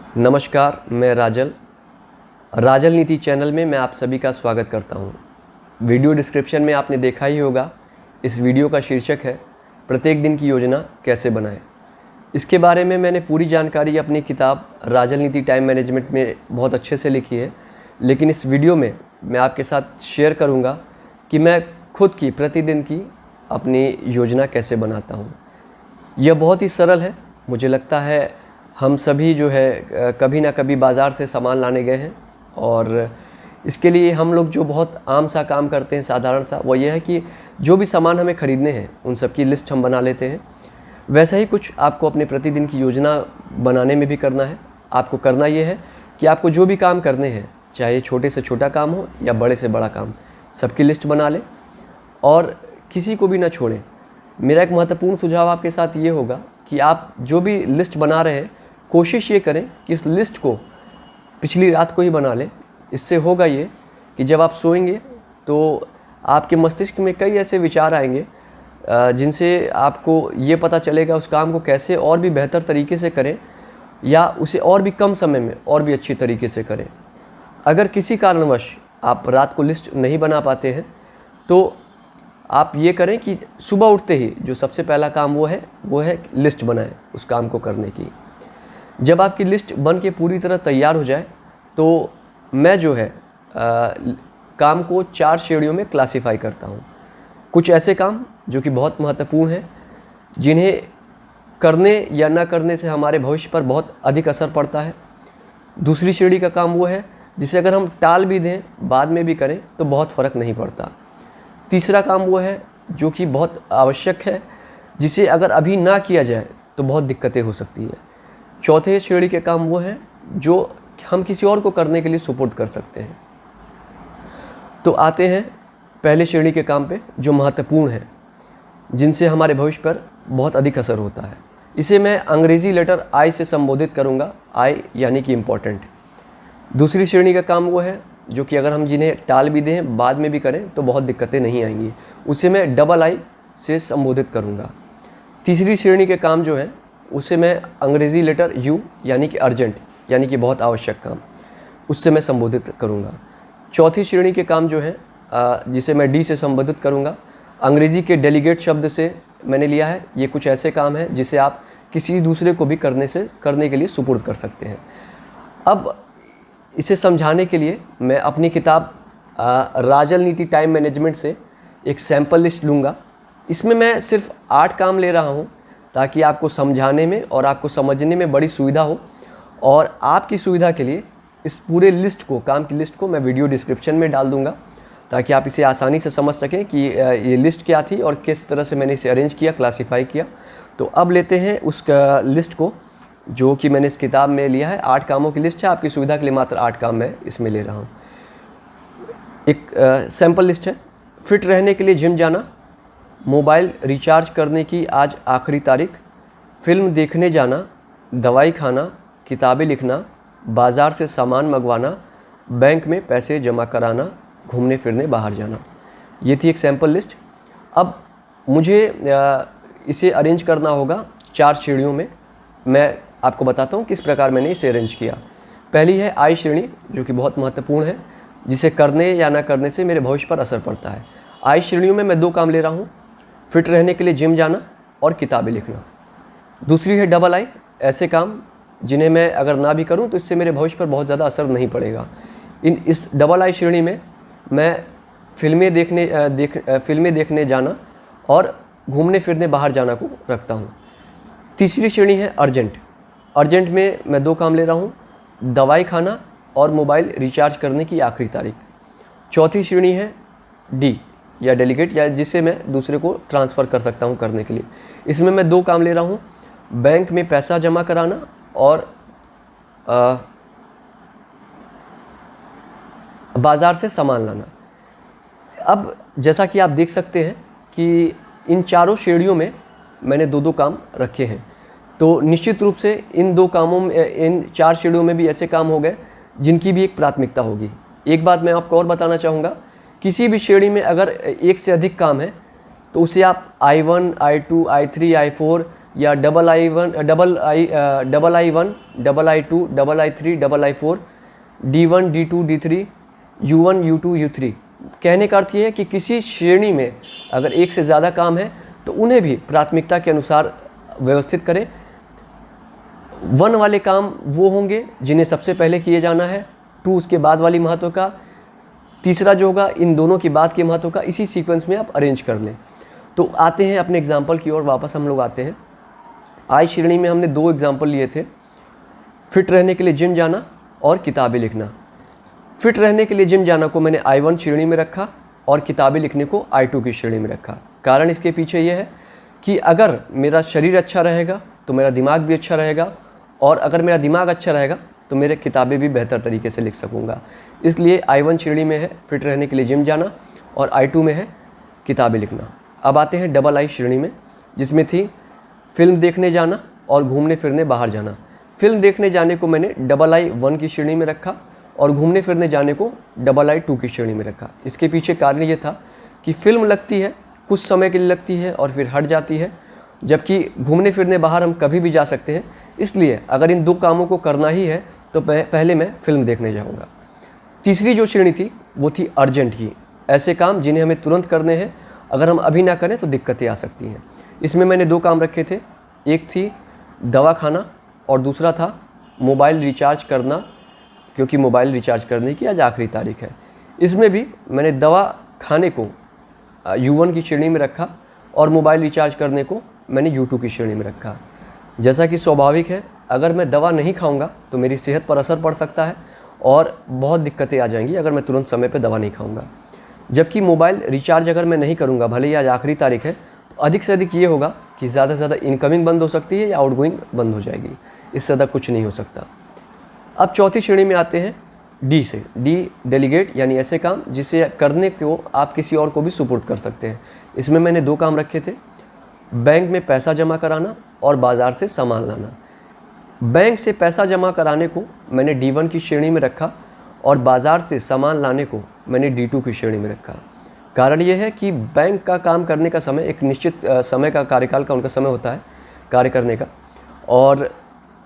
नमस्कार, मैं राजल नीति चैनल में मैं आप सभी का स्वागत करता हूं। वीडियो डिस्क्रिप्शन में आपने देखा ही होगा, इस वीडियो का शीर्षक है प्रत्येक दिन की योजना कैसे बनाएं। इसके बारे में मैंने पूरी जानकारी अपनी किताब राजल नीति टाइम मैनेजमेंट में बहुत अच्छे से लिखी है, लेकिन इस वीडियो में मैं आपके साथ शेयर करूँगा कि मैं खुद की प्रतिदिन की अपनी योजना कैसे बनाता हूँ। यह बहुत ही सरल है। मुझे लगता है हम सभी जो है कभी ना कभी बाज़ार से सामान लाने गए हैं और इसके लिए हम लोग जो बहुत आम सा काम करते हैं, साधारण सा, वो ये है कि जो भी सामान हमें ख़रीदने हैं उन सब की लिस्ट हम बना लेते हैं। वैसा ही कुछ आपको अपने प्रतिदिन की योजना बनाने में भी करना है। आपको करना ये है कि आपको जो भी काम करने हैं, चाहे छोटे से छोटा काम हो या बड़े से बड़ा काम, सबकी लिस्ट बना लें और किसी को भी ना छोड़ें। मेरा एक महत्वपूर्ण सुझाव आपके साथ ये होगा कि आप जो भी लिस्ट बना रहे हैं, कोशिश ये करें कि उस लिस्ट को पिछली रात को ही बना लें। इससे होगा ये कि जब आप सोएंगे तो आपके मस्तिष्क में कई ऐसे विचार आएंगे जिनसे आपको ये पता चलेगा उस काम को कैसे और भी बेहतर तरीके से करें या उसे और भी कम समय में और भी अच्छी तरीके से करें। अगर किसी कारणवश आप रात को लिस्ट नहीं बना पाते हैं तो आप ये करें कि सुबह उठते ही जो सबसे पहला काम वो है लिस्ट बनाएं उस काम को करने की। जब आपकी लिस्ट बन के पूरी तरह तैयार हो जाए तो मैं जो है काम को 4 श्रेणियों में क्लासिफाई करता हूँ। कुछ ऐसे काम जो कि बहुत महत्वपूर्ण हैं, जिन्हें करने या ना करने से हमारे भविष्य पर बहुत अधिक असर पड़ता है। दूसरी श्रेणी का काम वो है जिसे अगर हम टाल भी दें, बाद में भी करें तो बहुत फ़र्क नहीं पड़ता। तीसरा काम वो है जो कि बहुत आवश्यक है, जिसे अगर अभी ना किया जाए तो बहुत दिक्कतें हो सकती है। चौथे श्रेणी के काम वो हैं जो हम किसी और को करने के लिए सुपुर्द कर सकते हैं। तो आते हैं पहले श्रेणी के काम पे जो महत्वपूर्ण है, जिनसे हमारे भविष्य पर बहुत अधिक असर होता है। इसे मैं अंग्रेज़ी लेटर आई से संबोधित करूँगा, आई यानी कि इम्पॉर्टेंट। दूसरी श्रेणी का काम वो है जो कि अगर हम जिन्हें टाल भी दें, बाद में भी करें तो बहुत दिक्कतें नहीं आएंगी, उसे मैं डबल आई से संबोधित करूँगा। तीसरी श्रेणी के काम जो हैं उसे मैं अंग्रेज़ी लेटर यू यानी कि अर्जेंट यानी कि बहुत आवश्यक काम, उससे मैं संबोधित करूँगा। चौथी श्रेणी के काम जो हैं जिसे मैं डी से संबोधित करूँगा, अंग्रेज़ी के डेलीगेट शब्द से मैंने लिया है। ये कुछ ऐसे काम हैं जिसे आप किसी दूसरे को भी करने के लिए सुपुर्द कर सकते हैं। अब इसे समझाने के लिए मैं अपनी किताब राजल नीति टाइम मैनेजमेंट से एक सैम्पल लिस्ट लूँगा। इसमें मैं सिर्फ 8 काम ले रहा हूँ ताकि आपको समझाने में और आपको समझने में बड़ी सुविधा हो। और आपकी सुविधा के लिए इस पूरे लिस्ट को, काम की लिस्ट को मैं वीडियो डिस्क्रिप्शन में डाल दूँगा ताकि आप इसे आसानी से समझ सकें कि ये लिस्ट क्या थी और किस तरह से मैंने इसे अरेंज किया, क्लासीफाई किया। तो अब लेते हैं उस लिस्ट को जो कि मैंने इस किताब में लिया है। 8 कामों की लिस्ट है, आपकी सुविधा के लिए मात्र 8 काम मैं इसमें ले रहा हूँ। एक सैम्पल लिस्ट है। फिट रहने के लिए जिम जाना, मोबाइल रिचार्ज करने की आज आखिरी तारीख, फिल्म देखने जाना, दवाई खाना, किताबें लिखना, बाज़ार से सामान मंगवाना, बैंक में पैसे जमा कराना, घूमने फिरने बाहर जाना। ये थी एक सैम्पल लिस्ट। अब मुझे इसे अरेंज करना होगा 4 श्रेणियों में। मैं आपको बताता हूँ किस प्रकार मैंने इसे अरेंज किया। पहली है आई श्रेणी जो कि बहुत महत्वपूर्ण है, जिसे करने या ना करने से मेरे भविष्य पर असर पड़ता है। आई श्रेणियों में मैं 2 काम ले रहा हूँ, फिट रहने के लिए जिम जाना और किताबें लिखना। दूसरी है डबल आई, ऐसे काम जिन्हें मैं अगर ना भी करूं तो इससे मेरे भविष्य पर बहुत ज़्यादा असर नहीं पड़ेगा। इस डबल आई श्रेणी में मैं फिल्में देखने जाना और घूमने फिरने बाहर जाना को रखता हूं। तीसरी श्रेणी है अर्जेंट। अर्जेंट में मैं 2 काम ले रहा हूं, दवाई खाना और मोबाइल रिचार्ज करने की आखिरी तारीख। चौथी श्रेणी है डी या डेलीगेट, या जिसे मैं दूसरे को ट्रांसफ़र कर सकता हूं करने के लिए। इसमें मैं 2 काम ले रहा हूं, बैंक में पैसा जमा कराना और बाज़ार से सामान लाना। अब जैसा कि आप देख सकते हैं कि इन चारों श्रेणियों में मैंने 2-2 काम रखे हैं। तो निश्चित रूप से इन 2 कामों में, इन 4 श्रेणियों में भी ऐसे काम हो गए जिनकी भी एक प्राथमिकता होगी। एक बात मैं आपको और बताना चाहूँगा, किसी भी श्रेणी में अगर एक से अधिक काम है तो उसे आप I1, I2, I3, I4 या II1, II1, II2, II3, II4, D1, D2, D3, U1, U2, U3। कहने का अर्थ ये है कि किसी श्रेणी में अगर एक से ज़्यादा काम है तो उन्हें भी प्राथमिकता के अनुसार व्यवस्थित करें। 1 वाले काम वो होंगे जिन्हें सबसे पहले किए जाना है, 2 उसके बाद वाली महत्व का, तीसरा जो होगा इन दोनों के बाद के महत्व का। इसी सीक्वेंस में आप अरेंज कर लें। तो आते हैं अपने एग्जाम्पल की ओर वापस हम लोग आते हैं। आज श्रेणी में हमने 2 एग्जाम्पल लिए थे, फिट रहने के लिए जिम जाना और किताबें लिखना। फिट रहने के लिए जिम जाना को मैंने I1 श्रेणी में रखा और किताबें लिखने को I2 की श्रेणी में रखा। कारण इसके पीछे ये है कि अगर मेरा शरीर अच्छा रहेगा तो मेरा दिमाग भी अच्छा रहेगा, और अगर मेरा दिमाग अच्छा रहेगा तो मेरे किताबें भी बेहतर तरीके से लिख सकूँगा। इसलिए I1 श्रेणी में है फिट रहने के लिए जिम जाना और I2 में है किताबें लिखना। अब आते हैं II श्रेणी में, जिसमें थी फिल्म देखने जाना और घूमने फिरने बाहर जाना। फिल्म देखने जाने को मैंने II1 की श्रेणी में रखा और घूमने फिरने जाने को II2 की श्रेणी में रखा। इसके पीछे कारण ये था कि फिल्म लगती है, कुछ समय के लिए लगती है और फिर हट जाती है, जबकि घूमने फिरने बाहर हम कभी भी जा सकते हैं। इसलिए अगर इन 2 कामों को करना ही है तो पहले मैं फिल्म देखने जाऊंगा। तीसरी जो श्रेणी थी वो थी अर्जेंट की, ऐसे काम जिन्हें हमें तुरंत करने हैं, अगर हम अभी ना करें तो दिक्कतें आ सकती हैं। इसमें मैंने 2 काम रखे थे, एक थी दवा खाना और दूसरा था मोबाइल रिचार्ज करना, क्योंकि मोबाइल रिचार्ज करने की आज आखिरी तारीख है। इसमें भी मैंने दवा खाने को U1 की श्रेणी में रखा और मोबाइल रिचार्ज करने को मैंने U2 की श्रेणी में रखा। जैसा कि स्वाभाविक है, अगर मैं दवा नहीं खाऊंगा तो मेरी सेहत पर असर पड़ सकता है और बहुत दिक्कतें आ जाएंगी अगर मैं तुरंत समय पर दवा नहीं खाऊंगा। जबकि मोबाइल रिचार्ज अगर मैं नहीं करूंगा, भले ही आज आखिरी तारीख है, तो अधिक से अधिक ये होगा कि ज़्यादा से ज़्यादा इनकमिंग बंद हो सकती है या आउटगोइंग बंद हो जाएगी, इससे ज़्यादा कुछ नहीं हो सकता। अब चौथी श्रेणी में आते हैं D से। D डेलीगेट, यानी ऐसे काम जिसे करने को आप किसी और को भी सुपुर्द कर सकते हैं। इसमें मैंने 2 काम रखे थे, बैंक में पैसा जमा कराना और बाज़ार से सामान लाना। बैंक से पैसा जमा कराने को मैंने D1 की श्रेणी में रखा और बाज़ार से सामान लाने को मैंने D2 की श्रेणी में रखा। कारण ये है कि बैंक का काम करने का समय एक निश्चित समय का कार्यकाल का उनका समय होता है कार्य करने का, और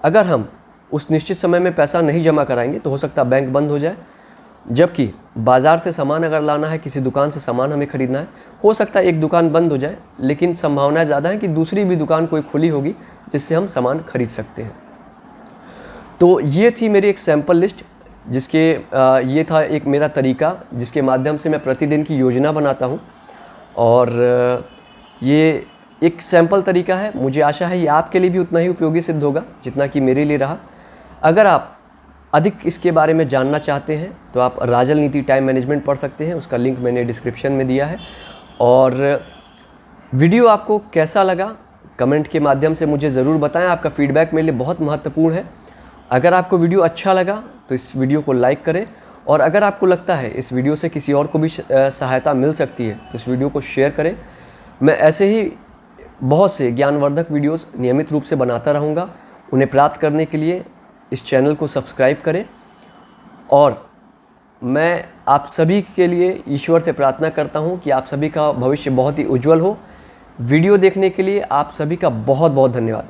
अगर हम उस निश्चित समय में पैसा नहीं जमा कराएंगे तो हो सकता है बैंक बंद हो जाए। जबकि बाज़ार से सामान अगर लाना है, किसी दुकान से सामान हमें ख़रीदना है, हो सकता है एक दुकान बंद हो जाए, लेकिन संभावना ज़्यादा है कि दूसरी भी दुकान कोई खुली होगी जिससे हम सामान खरीद सकते हैं। तो ये थी मेरी एक सैम्पल लिस्ट, जिसके ये था एक मेरा तरीका जिसके माध्यम से मैं प्रतिदिन की योजना बनाता हूँ, और ये एक सैम्पल तरीका है। मुझे आशा है ये आपके लिए भी उतना ही उपयोगी सिद्ध होगा जितना कि मेरे लिए रहा। अगर आप अधिक इसके बारे में जानना चाहते हैं तो आप राजल नीति टाइम मैनेजमेंट पढ़ सकते हैं, उसका लिंक मैंने डिस्क्रिप्शन में दिया है। और वीडियो आपको कैसा लगा कमेंट के माध्यम से मुझे ज़रूर बताएं, आपका फीडबैक मेरे लिए बहुत महत्वपूर्ण है। अगर आपको वीडियो अच्छा लगा तो इस वीडियो को लाइक करें, और अगर आपको लगता है इस वीडियो से किसी और को भी सहायता मिल सकती है तो इस वीडियो को शेयर करें। मैं ऐसे ही बहुत से ज्ञानवर्धक वीडियोस नियमित रूप से बनाता रहूँगा। उन्हें प्राप्त करने के लिए इस चैनल को सब्सक्राइब करें, और मैं आप सभी के लिए ईश्वर से प्रार्थना करता हूं कि आप सभी का भविष्य बहुत ही उज्जवल हो। वीडियो देखने के लिए आप सभी का बहुत बहुत धन्यवाद।